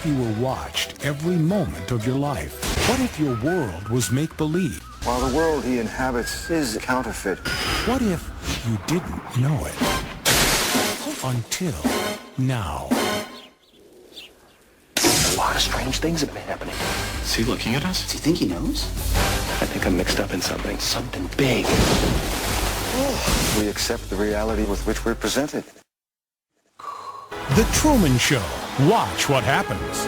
if you were watched every moment of your life? What if your world was make-believe? While the world he inhabits is counterfeit. What if you didn't know it? Until now. A lot of strange things have been happening. Is he looking at us? Does he think he knows? I think I'm mixed up in something. Something big. We accept the reality with which we're presented. The Truman Show. Watch what happens.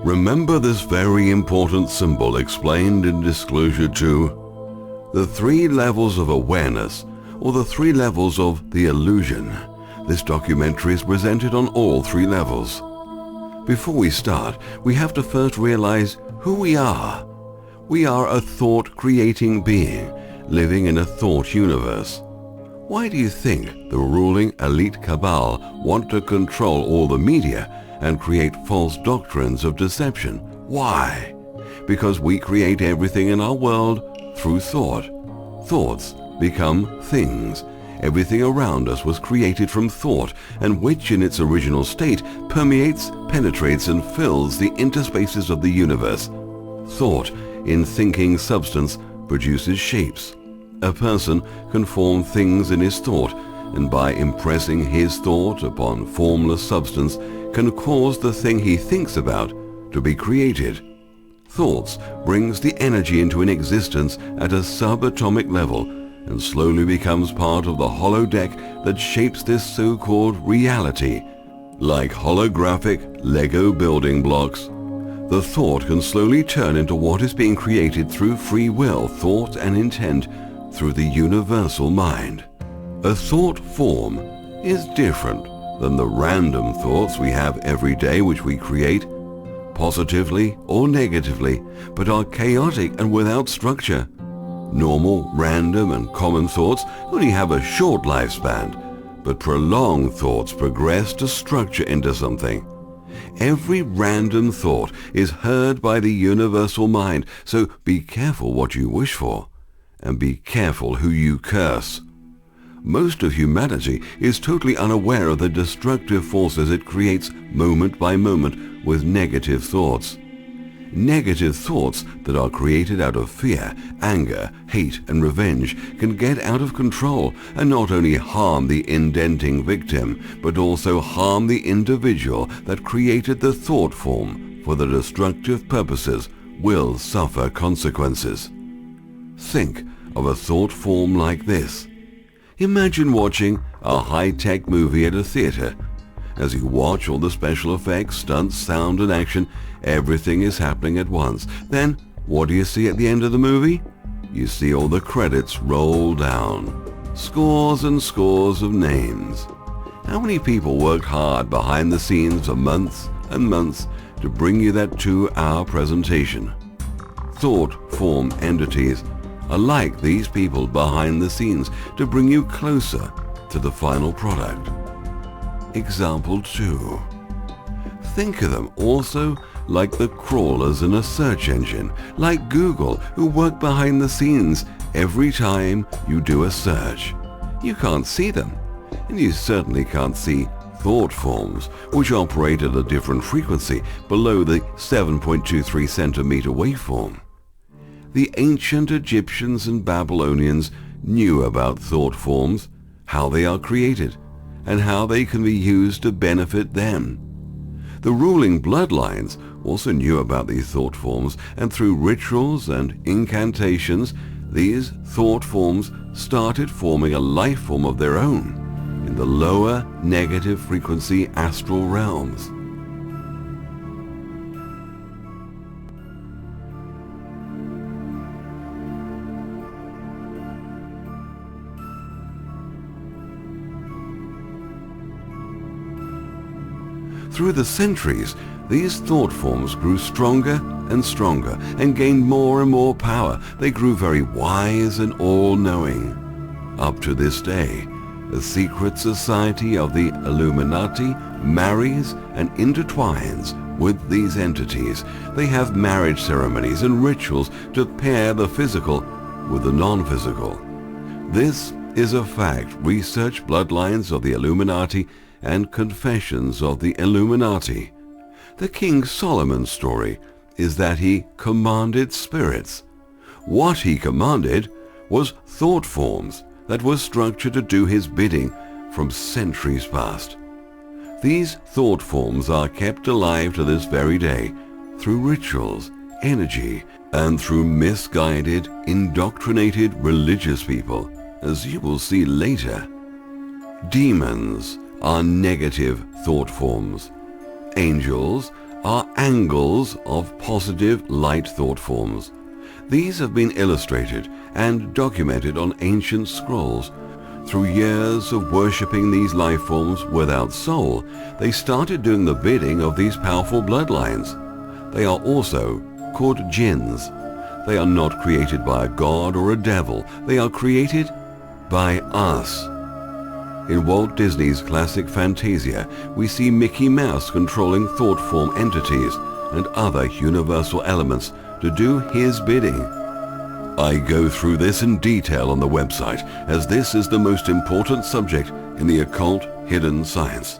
Remember this very important symbol explained in Disclosure 2? The 3 levels of awareness, or the 3 levels of the illusion. This documentary is presented on all 3 levels. Before we start, we have to first realize who we are. We are a thought-creating being, living in a thought universe. Why do you think the ruling elite cabal want to control all the media and create false doctrines of deception? Why? Because we create everything in our world through thought. Thoughts become things. Everything around us was created from thought, and which in its original state permeates, penetrates, and fills the interspaces of the universe. Thought, in thinking substance, produces shapes. A person can form things in his thought, and by impressing his thought upon formless substance, can cause the thing he thinks about to be created. Thoughts brings the energy into an existence at a subatomic level and slowly becomes part of the holodeck that shapes this so-called reality. Like holographic Lego building blocks, the thought can slowly turn into what is being created through free will, thought, and intent through the universal mind. A thought form is different than the random thoughts we have every day which we create, positively or negatively, but are chaotic and without structure. Normal, random, and common thoughts only have a short lifespan, but prolonged thoughts progress to structure into something. Every random thought is heard by the universal mind, so be careful what you wish for, and be careful who you curse. Most of humanity is totally unaware of the destructive forces it creates moment by moment with negative thoughts. Negative thoughts that are created out of fear, anger, hate, and revenge can get out of control and not only harm the indenting victim, but also harm the individual that created the thought form for for their destructive purposes will suffer consequences. Think of a thought form like this. Imagine watching a high-tech movie at a theater. As you watch all the special effects, stunts, sound and action, everything is happening at once. Then, what do you see at the end of the movie? You see all the credits roll down. Scores and scores of names. How many people worked hard behind the scenes for months and months to bring you that 2-hour presentation? Thought form entities are like these people behind the scenes to bring you closer to the final product. Example 2. Think of them also like the crawlers in a search engine, like Google, who work behind the scenes every time you do a search. You can't see them, and you certainly can't see thought forms, which operate at a different frequency below the 7.23 centimeter waveform. The ancient Egyptians and Babylonians knew about thought forms, how they are created, and how they can be used to benefit them. The ruling bloodlines also knew about these thought forms, and through rituals and incantations, these thought forms started forming a life form of their own in the lower negative frequency astral realms. Through the centuries, these thought forms grew stronger and stronger and gained more and more power. They grew very wise and all-knowing. Up to this day, the secret society of the Illuminati marries and intertwines with these entities. They have marriage ceremonies and rituals to pair the physical with the non-physical. This is a fact. Research bloodlines of the Illuminati and confessions of the Illuminati. The King Solomon story is that he commanded spirits. What he commanded was thought forms that were structured to do his bidding from centuries past. These thought forms are kept alive to this very day through rituals, energy, and through misguided, indoctrinated religious people, as you will see later. Demons are negative thought forms. Angels are angles of positive light thought forms. These have been illustrated and documented on ancient scrolls. Through years of worshipping these life forms without soul, they started doing the bidding of these powerful bloodlines. They are also called jinns. They are not created by a god or a devil. They are created by us. In Walt Disney's classic Fantasia, we see Mickey Mouse controlling thought form entities and other universal elements to do his bidding. I go through this in detail on the website, as this is the most important subject in the occult hidden science.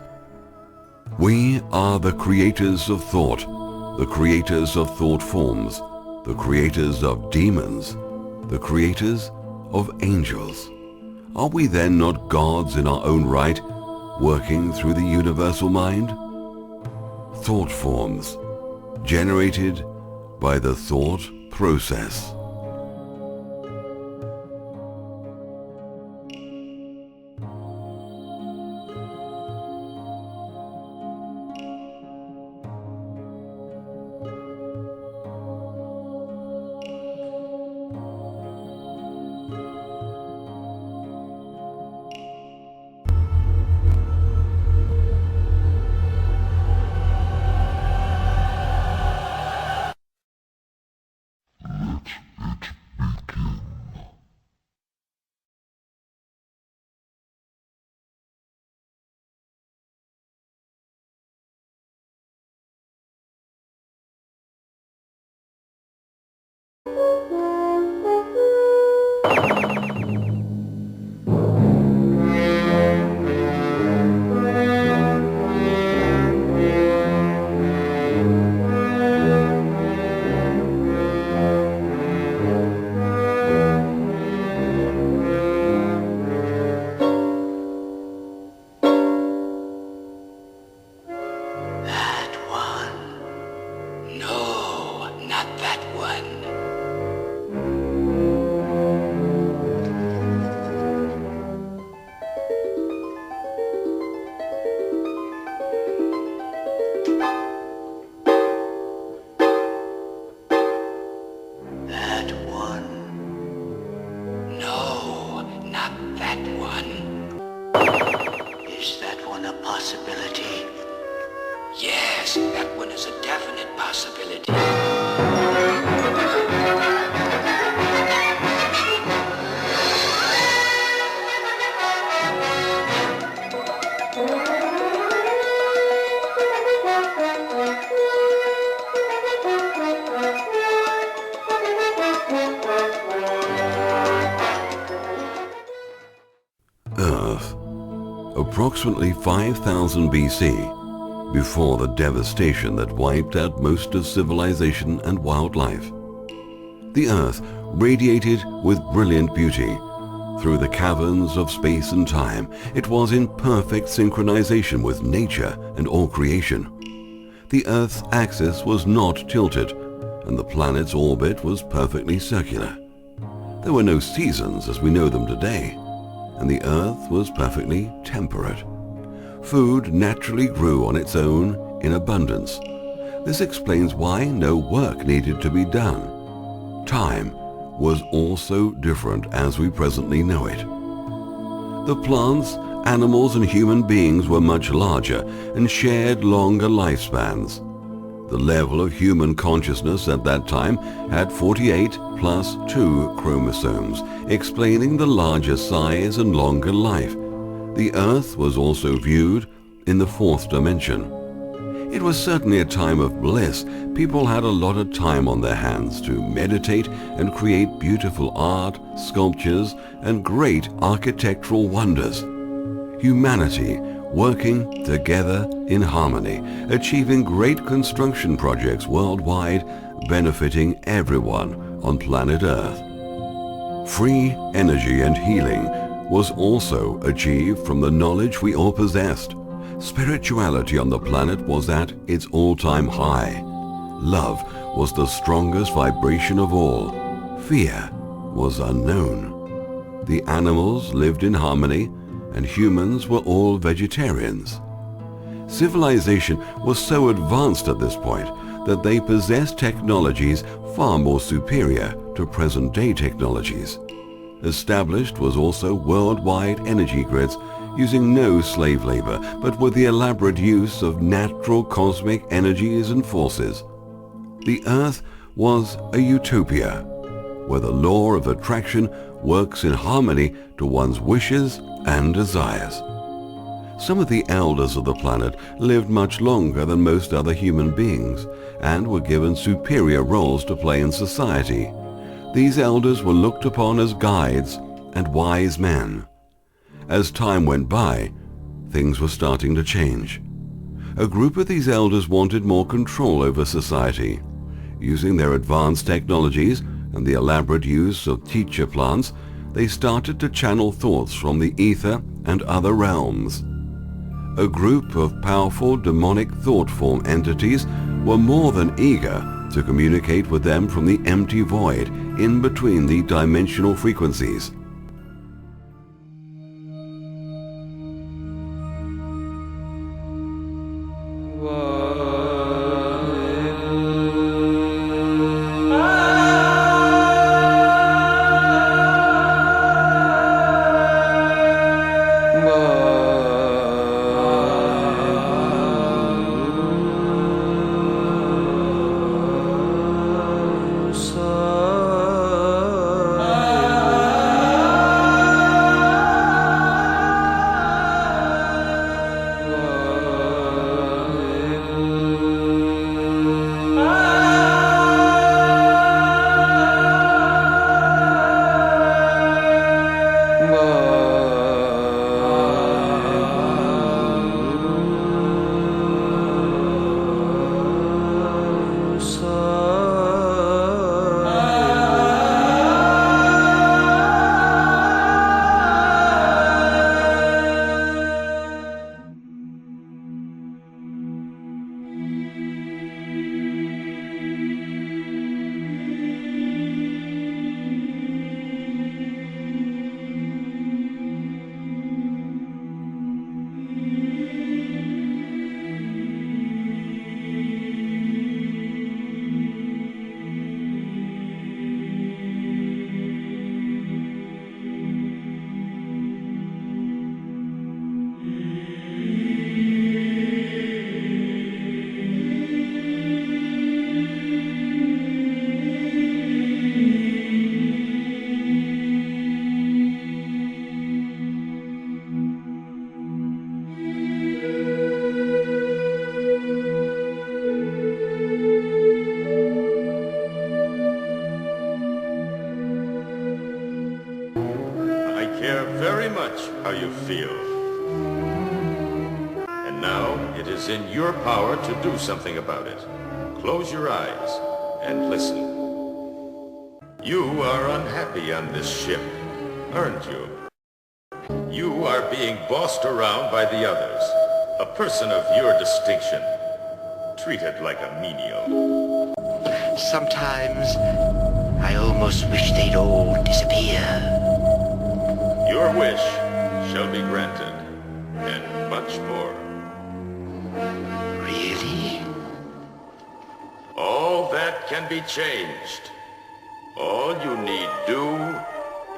We are the creators of thought, the creators of thought forms, the creators of demons, the creators of angels. Are we then not gods in our own right, working through the universal mind? Thought forms, generated by the thought process. possibility. Yes, that one is a definite possibility. Earth. Approximately 5000 BC, before the devastation that wiped out most of civilization and wildlife. The Earth radiated with brilliant beauty. Through the caverns of space and time, it was in perfect synchronization with nature and all creation. The Earth's axis was not tilted, and the planet's orbit was perfectly circular. There were no seasons as we know them today, and the Earth was perfectly temperate. Food naturally grew on its own in abundance. This explains why no work needed to be done. Time was also different as we presently know it. The plants, animals, and human beings were much larger and shared longer lifespans. The level of human consciousness at that time had 48 plus 2 chromosomes, explaining the larger size and longer life. The Earth was also viewed in the fourth dimension. It was certainly a time of bliss. People had a lot of time on their hands to meditate and create beautiful art, sculptures, and great architectural wonders. Humanity working together in harmony, achieving great construction projects worldwide, benefiting everyone on planet Earth. Free energy and healing was also achieved from the knowledge we all possessed. Spirituality on the planet was at its all-time high. Love was the strongest vibration of all. Fear was unknown. The animals lived in harmony, and humans were all vegetarians. Civilization was so advanced at this point that they possessed technologies far more superior to present-day technologies. Established was also worldwide energy grids using no slave labor, but with the elaborate use of natural cosmic energies and forces. The Earth was a utopia, where the law of attraction works in harmony to one's wishes and desires. Some of the elders of the planet lived much longer than most other human beings and were given superior roles to play in society. These elders were looked upon as guides and wise men. As time went by, things were starting to change. A group of these elders wanted more control over society. Using their advanced technologies and the elaborate use of teacher plants, they started to channel thoughts from the ether and other realms. A group of powerful demonic thought form entities were more than eager to communicate with them from the empty void in between the dimensional frequencies. care very much how you feel. And now it is in your power to do something about it. Close your eyes and listen. You are unhappy on this ship, aren't you? You are being bossed around by the others. A person of your distinction, treated like a menial. Sometimes I almost wish they'd all disappear. Your wish shall be granted, and much more. Really? All that can be changed. All you need do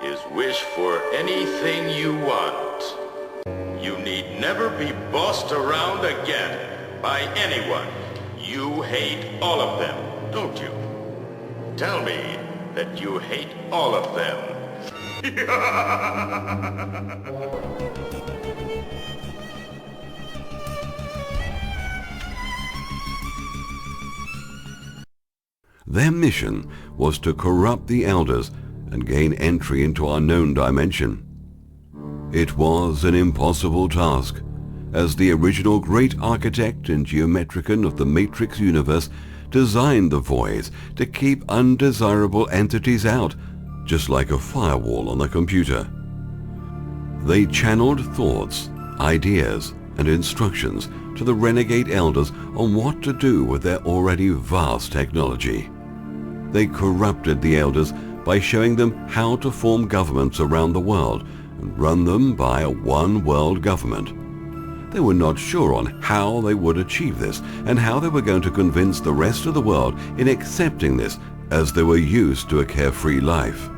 is wish for anything you want. You need never be bossed around again by anyone. You hate all of them, don't you? Tell me that you hate all of them. Their mission was to corrupt the elders and gain entry into our known dimension. It was an impossible task, as the original great architect and geometrician of the Matrix universe designed the voids to keep undesirable entities out, just like a firewall on a computer. They channeled thoughts, ideas, and instructions to the renegade elders on what to do with their already vast technology. They corrupted the elders by showing them how to form governments around the world and run them by a one world government. They were not sure on how they would achieve this and how they were going to convince the rest of the world in accepting this, as they were used to a carefree life.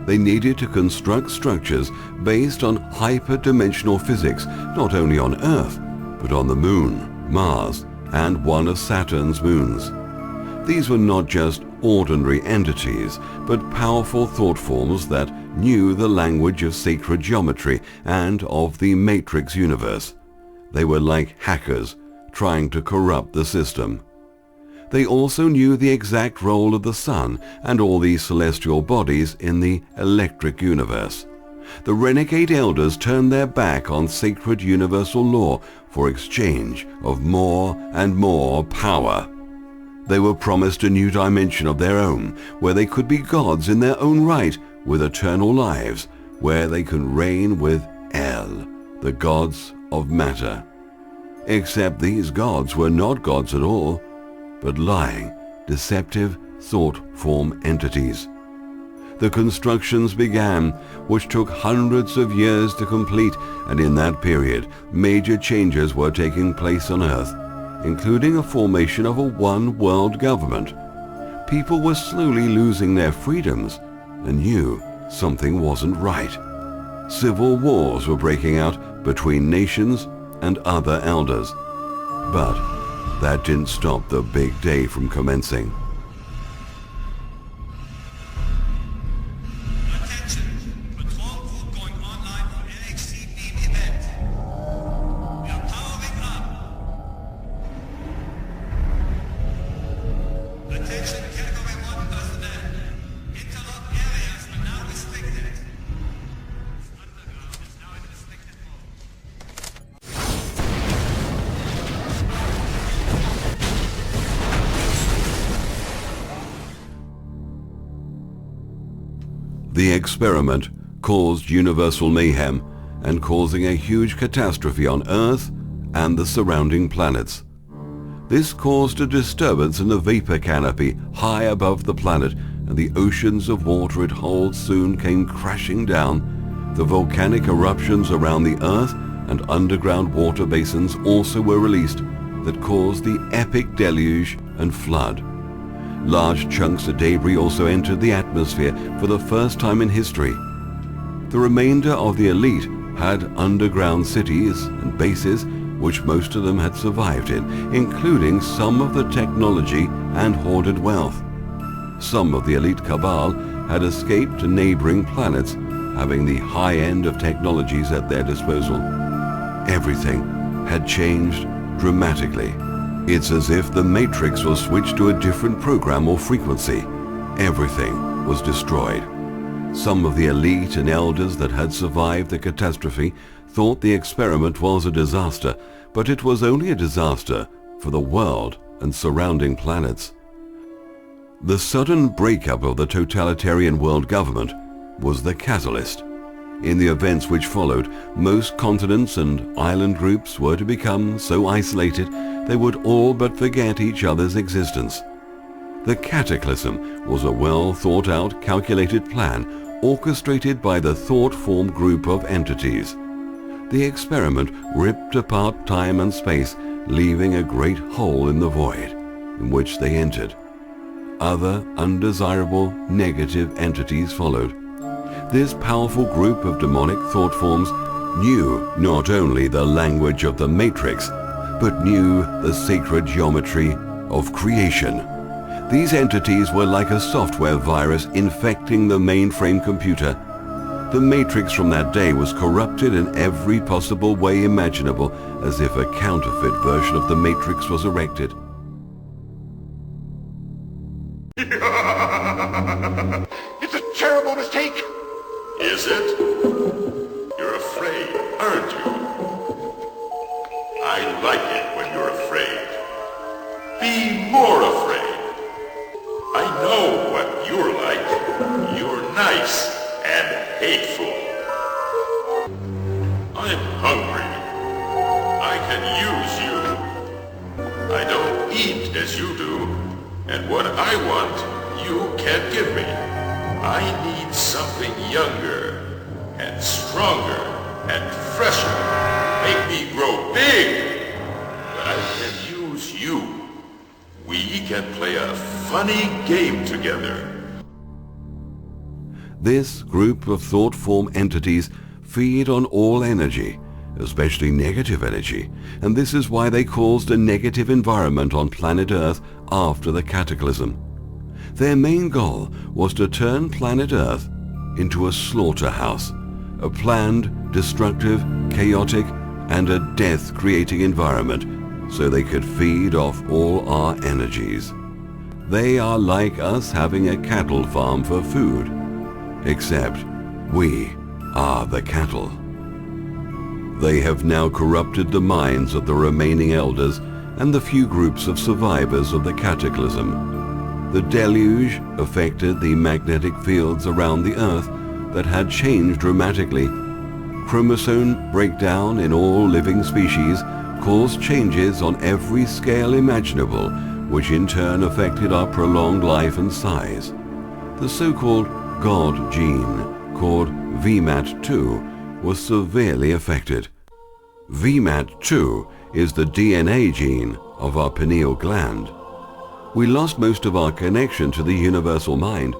They needed to construct structures based on hyperdimensional physics, not only on Earth, but on the Moon, Mars, and one of Saturn's moons. These were not just ordinary entities, but powerful thought forms that knew the language of sacred geometry and of the Matrix universe. They were like hackers trying to corrupt the system. They also knew the exact role of the sun and all these celestial bodies in the electric universe. The renegade elders turned their back on sacred universal law for exchange of more and more power. They were promised a new dimension of their own, where they could be gods in their own right, with eternal lives, where they can reign with El, the gods of matter. Except these gods were not gods at all, but lying, deceptive thought form entities. The constructions began, which took hundreds of years to complete, and in that period, major changes were taking place on Earth, including a formation of a one-world government. People were slowly losing their freedoms and knew something wasn't right. Civil wars were breaking out between nations and other elders. But that didn't stop the big day from commencing. Attention! Patrol group going online for LHC beam event. We are powering up. Attention Category 1 personnel. Interlock areas are now restricted. This underground is now in restricted mode. The experiment caused universal mayhem and causing a huge catastrophe on Earth and the surrounding planets. This caused a disturbance in the vapor canopy high above the planet, and the oceans of water it holds soon came crashing down. The volcanic eruptions around the Earth and underground water basins also were released that caused the epic deluge and flood. Large chunks of debris also entered the atmosphere for the first time in history. The remainder of the elite had underground cities and bases which most of them had survived in, including some of the technology and hoarded wealth. Some of the elite cabal had escaped to neighboring planets, having the high end of technologies at their disposal. Everything had changed dramatically. It's as if the Matrix was switched to a different program or frequency. Everything was destroyed. Some of the elite and elders that had survived the catastrophe thought the experiment was a disaster, but it was only a disaster for the world and surrounding planets. The sudden breakup of the totalitarian world government was the catalyst. In the events which followed, most continents and island groups were to become so isolated they would all but forget each other's existence. The cataclysm was a well thought out, calculated plan orchestrated by the thought-formed group of entities. The experiment ripped apart time and space, leaving a great hole in the void in which they entered. Other undesirable negative entities followed. This powerful group of demonic thought forms knew not only the language of the Matrix, but knew the sacred geometry of creation. These entities were like a software virus infecting the mainframe computer. The Matrix from that day was corrupted in every possible way imaginable, as if a counterfeit version of the Matrix was erected. It's a terrible mistake! Is it? You're afraid, aren't you? I like it when you're afraid. Be more afraid. I know what you're like. You're nice and hateful. I'm hungry. I can use you. I don't eat as you do, and what I want, you can't give me. I need something younger, and stronger, and fresher. Make me grow big. But I can use you. We can play a funny game together. This group of thought form entities feed on all energy, especially negative energy, and this is why they caused a negative environment on planet Earth after the cataclysm. Their main goal was to turn planet Earth into a slaughterhouse, a planned, destructive, chaotic, and a death-creating environment so they could feed off all our energies. They are like us having a cattle farm for food, except we are the cattle. They have now corrupted the minds of the remaining elders and the few groups of survivors of the cataclysm. The deluge affected the magnetic fields around the Earth that had changed dramatically. Chromosome breakdown in all living species caused changes on every scale imaginable, which in turn affected our prolonged life and size. The so-called God gene, called VMAT2, was severely affected. VMAT2 is the DNA gene of our pineal gland. We lost most of our connection to the universal mind.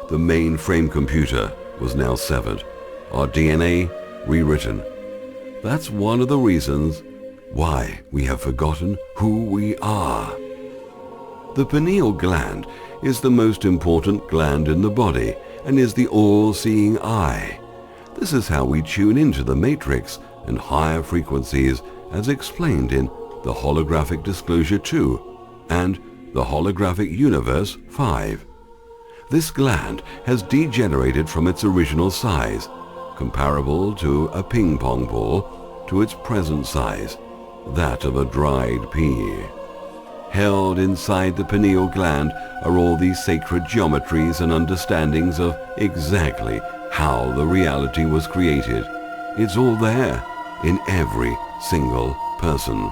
The mainframe computer was now severed, our DNA rewritten. That's one of the reasons why we have forgotten who we are. The pineal gland is the most important gland in the body and is the all-seeing eye. This is how we tune into the Matrix and higher frequencies, as explained in the Holographic Disclosure 2 and the Holographic Universe 5. This gland has degenerated from its original size, comparable to a ping-pong ball, to its present size, that of a dried pea. Held inside the pineal gland are all these sacred geometries and understandings of exactly how the reality was created. It's all there in every single person.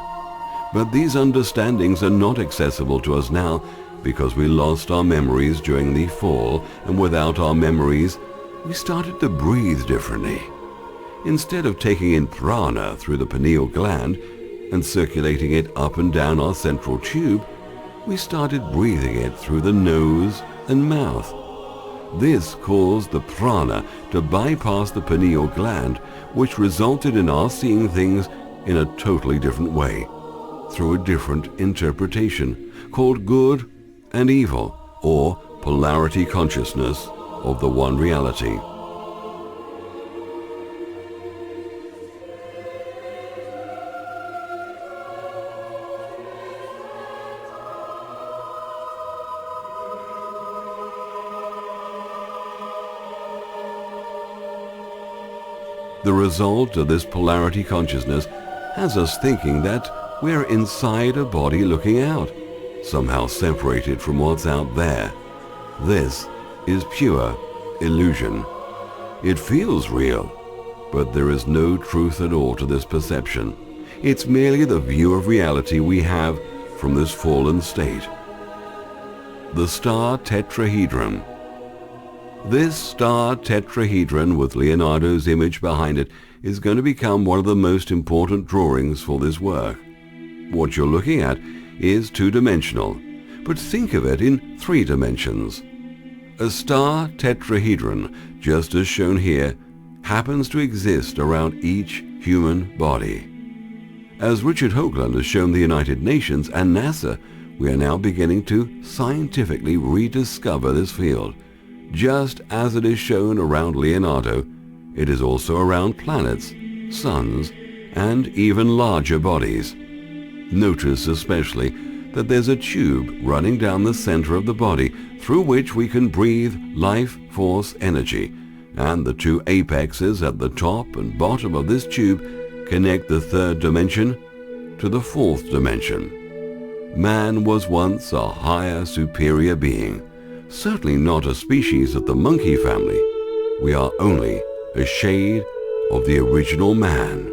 But these understandings are not accessible to us now because we lost our memories during the fall, and without our memories, we started to breathe differently. Instead of taking in prana through the pineal gland and circulating it up and down our central tube, we started breathing it through the nose and mouth. This caused the prana to bypass the pineal gland, which resulted in our seeing things in a totally different way, through a different interpretation, called good and evil, or polarity consciousness of the one reality. The result of this polarity consciousness has us thinking that we're inside a body looking out, somehow separated from what's out there. This is pure illusion. It feels real, but there is no truth at all to this perception. It's merely the view of reality we have from this fallen state. The star tetrahedron. This star tetrahedron with Leonardo's image behind it is going to become one of the most important drawings for this work. What you're looking at is two-dimensional, but think of it in 3 dimensions. A star tetrahedron, just as shown here, happens to exist around each human body. As Richard Hoagland has shown the United Nations and NASA, we are now beginning to scientifically rediscover this field. Just as it is shown around Leonardo, it is also around planets, suns, and even larger bodies. Notice especially that there's a tube running down the center of the body through which we can breathe life force energy, and the 2 apexes at the top and bottom of this tube connect the 3rd dimension to the 4th dimension. Man was once a higher, superior being, certainly not a species of the monkey family. We are only a shade of the original man.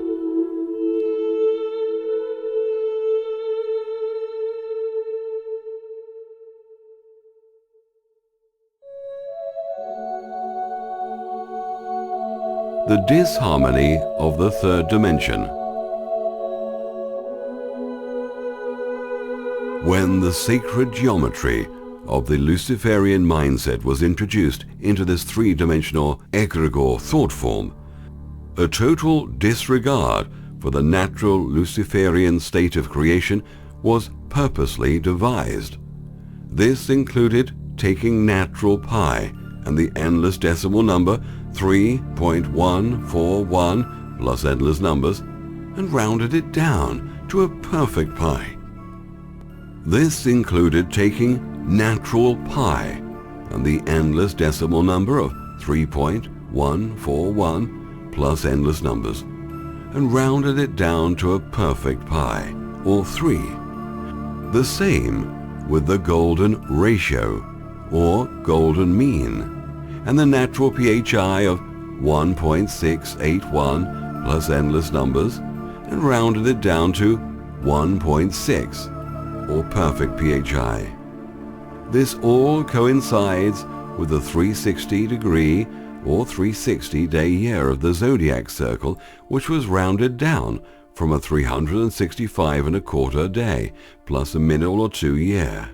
The disharmony of the 3rd dimension. When the sacred geometry of the Luciferian mindset was introduced into this 3-dimensional egregore thought form, a total disregard for the natural Luciferian state of creation was purposely devised. This included taking natural pi and the endless decimal number 3.141 plus endless numbers and rounded it down to a perfect pi. This included taking natural pi and the endless decimal number of 3.141 plus endless numbers and rounded it down to a perfect pi, or 3. The same with the golden ratio, or golden mean, and the natural PHI of 1.681 plus endless numbers and rounded it down to 1.6, or perfect PHI. This all coincides with the 360-degree or 360-day year of the zodiac circle, which was rounded down from a 365.25 day plus a minute or 2 year.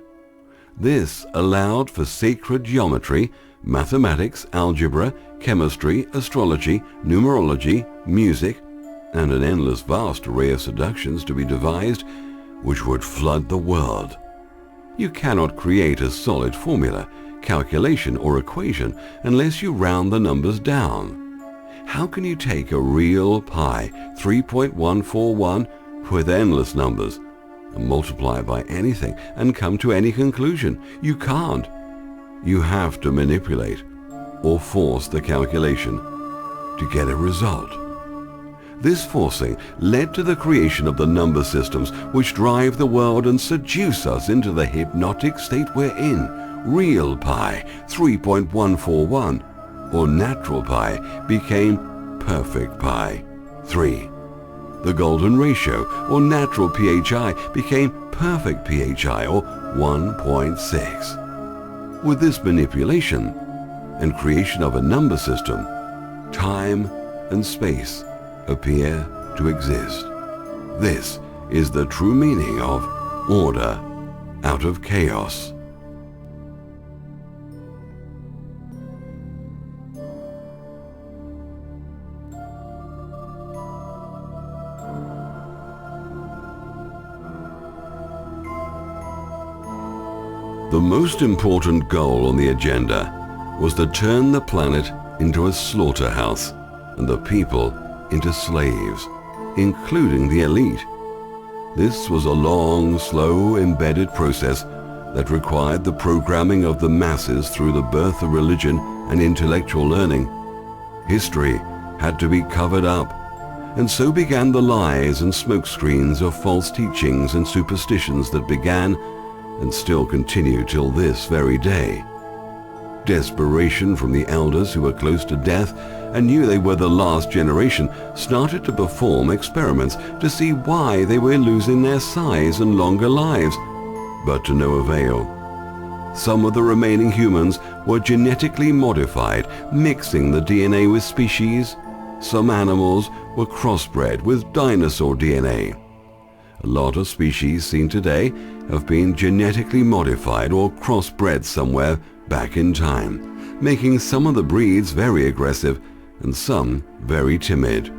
This allowed for sacred geometry, mathematics, algebra, chemistry, astrology, numerology, music, and an endless vast array of seductions to be devised which would flood the world. You cannot create a solid formula, calculation, or equation unless you round the numbers down. How can you take a real pi, 3.141, with endless numbers, and multiply it by anything and come to any conclusion? You can't. You have to manipulate or force the calculation to get a result. This forcing led to the creation of the number systems which drive the world and seduce us into the hypnotic state we're in. Real pi, 3.141, or natural pi, became perfect pi, 3. The golden ratio, or natural PHI, became perfect PHI, or 1.6. With this manipulation and creation of a number system, time and space appear to exist. This is the true meaning of order out of chaos. The most important goal on the agenda was to turn the planet into a slaughterhouse and the people into slaves, including the elite. This was a long, slow, embedded process that required the programming of the masses through the birth of religion and intellectual learning. History had to be covered up, and so began the lies and smokescreens of false teachings and superstitions that began and still continue till this very day. Desperation from the elders who were close to death and knew they were the last generation started to perform experiments to see why they were losing their size and longer lives, but to no avail. Some of the remaining humans were genetically modified, mixing the DNA with species. Some animals were crossbred with dinosaur DNA. A lot of species seen today have been genetically modified or crossbred somewhere back in time, making some of the breeds very aggressive and some very timid.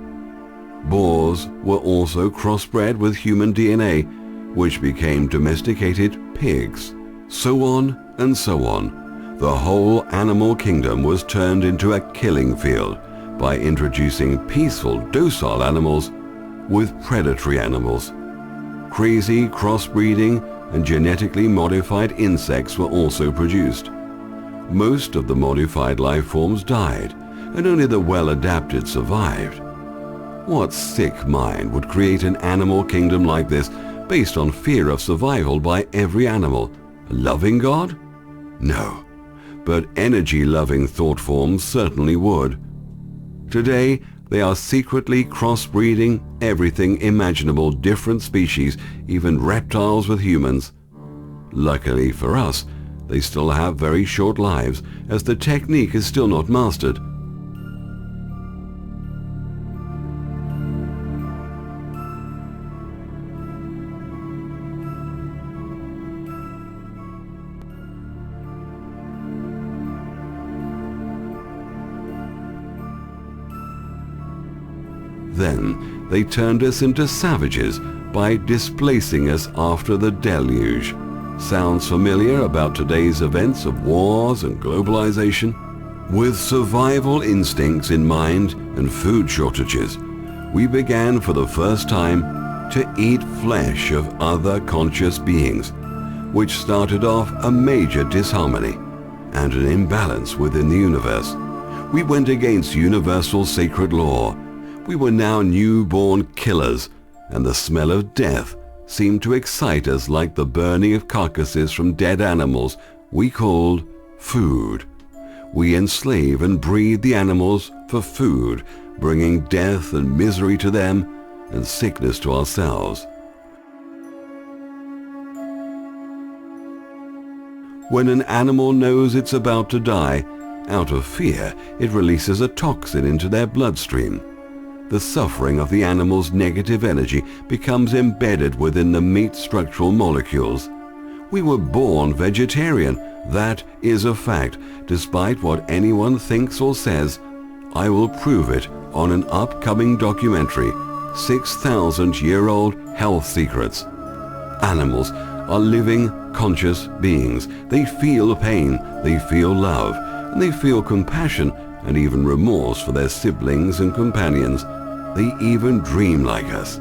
Boars were also crossbred with human DNA, which became domesticated pigs. So on and so on. The whole animal kingdom was turned into a killing field by introducing peaceful, docile animals with predatory animals. Crazy crossbreeding and genetically modified insects were also produced. Most of the modified life forms died, and only the well-adapted survived. What sick mind would create an animal kingdom like this based on fear of survival by every animal? A loving God? No, but energy-loving thought forms certainly would. Today, they are secretly crossbreeding everything imaginable, different species, even reptiles with humans. Luckily for us, they still have very short lives, as the technique is still not mastered. Then they turned us into savages by displacing us after the deluge. Sounds familiar about today's events of wars and globalization? With survival instincts in mind and food shortages, we began for the first time to eat flesh of other conscious beings, which started off a major disharmony and an imbalance within the universe. We went against universal sacred law. We were now newborn killers, and the smell of death seemed to excite us like the burning of carcasses from dead animals we called food. We enslave and breed the animals for food, bringing death and misery to them and sickness to ourselves. When an animal knows it's about to die, out of fear, it releases a toxin into their bloodstream. The suffering of the animal's negative energy becomes embedded within the meat structural molecules. We were born vegetarian. That is a fact, despite what anyone thinks or says. I will prove it on an upcoming documentary, 6,000-year-old health secrets. Animals are living, conscious beings. They feel pain, they feel love, and they feel compassion and even remorse for their siblings and companions. They even dream like us.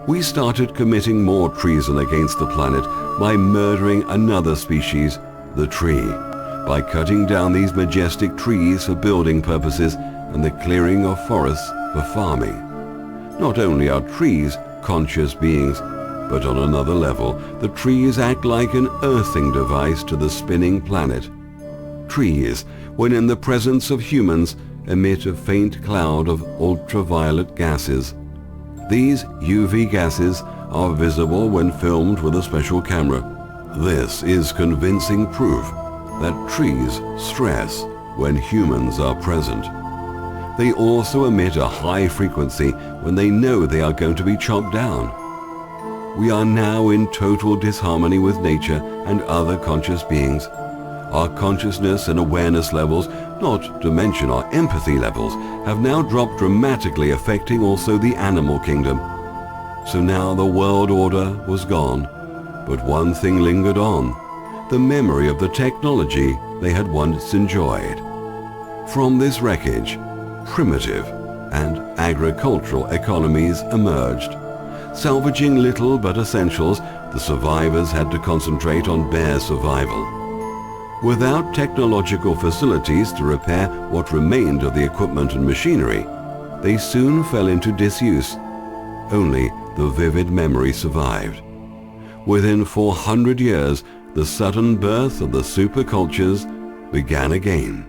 We started committing more treason against the planet by murdering another species, the tree, by cutting down these majestic trees for building purposes and the clearing of forests for farming. Not only are trees conscious beings, but on another level, the trees act like an earthing device to the spinning planet. Trees, when in the presence of humans, emit a faint cloud of ultraviolet gases. These UV gases are visible when filmed with a special camera. This is convincing proof that trees stress when humans are present. They also emit a high frequency when they know they are going to be chopped down. We are now in total disharmony with nature and other conscious beings. Our consciousness and awareness levels, not to mention our empathy levels, have now dropped dramatically, affecting also the animal kingdom. So now the world order was gone, but one thing lingered on, the memory of the technology they had once enjoyed. From this wreckage, primitive and agricultural economies emerged. Salvaging little but essentials, the survivors had to concentrate on bare survival. Without technological facilities to repair what remained of the equipment and machinery, they soon fell into disuse. Only the vivid memory survived. Within 400 years, the sudden birth of the supercultures began again.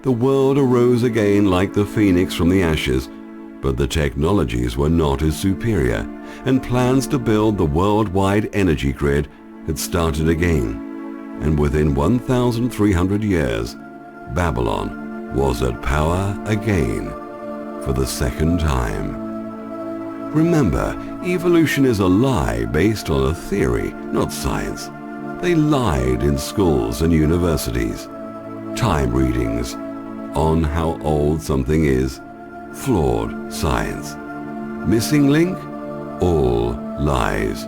The world arose again like the phoenix from the ashes, but the technologies were not as superior, and plans to build the worldwide energy grid had started again. And within 1,300 years, Babylon was at power again for the second time. Remember, evolution is a lie based on a theory, not science. They lied in schools and universities. Time readings on how old something is, flawed science. Missing link? All lies.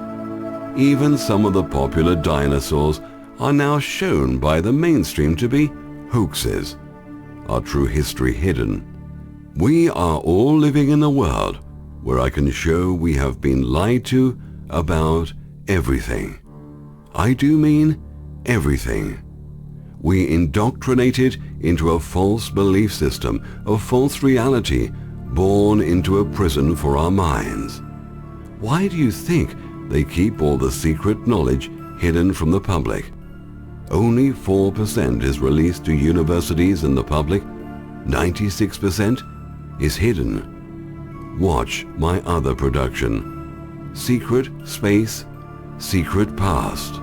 Even some of the popular dinosaurs are now shown by the mainstream to be hoaxes. Our true history hidden. We are all living in a world where I can show we have been lied to about everything. I do mean everything. We indoctrinated into a false belief system, a false reality, born into a prison for our minds. Why do you think they keep all the secret knowledge hidden from the public? Only 4% is released to universities and the public. 96% is hidden. Watch my other production, Secret Space, Secret Past.